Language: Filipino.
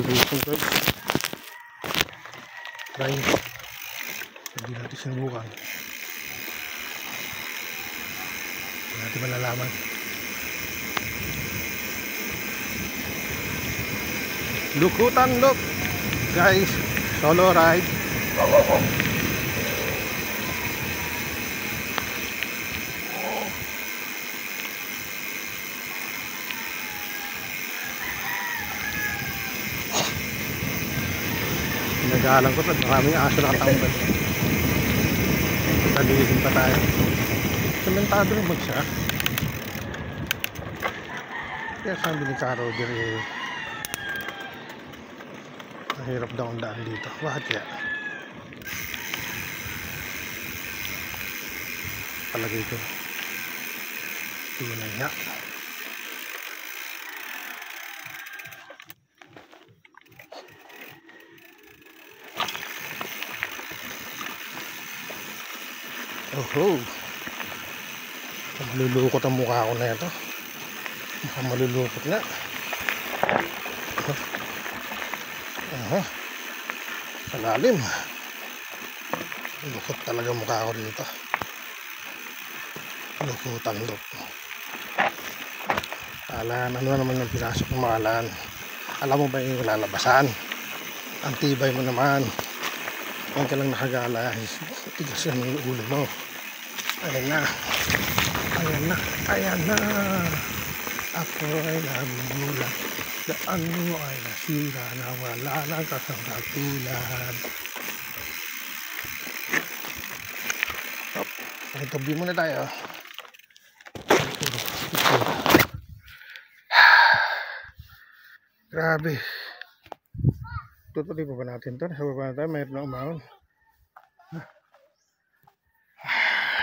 dito guys. Try. Hindi natin sinubukan. Hindi natin malalaman. Lukutan look guys, solo ride. Nag-aalang ko sa maraming aso na katambal. Talihin pa tayo. Sementado naman siya. Kaya sabi ni Ka Roger eh, mahirap daw ang daan dito. Bakit kaya? Palagay ko tunay nga. Oho, malulukot ang mukha ko na ito. Malulukot nga. Aha, malalim. Lukot talaga mukha ko dito. Lukutan luk. Alan, ano naman yung pinasok ng mga alan? Alam mo ba yung lalabasan? Ang tibay mo naman. Huwag ka lang nakagala. Tigas yan yung ulo mo. Ayan na. Ayan na. Ayan na. Ako ay nabubulat. Daan mo ay nasira na wala lang kasangkatulan. Hop. Itabi muna tayo. Grabe. Tutuloy pa ba natin ito? Sa baba na tayo. Mayroon na umahon.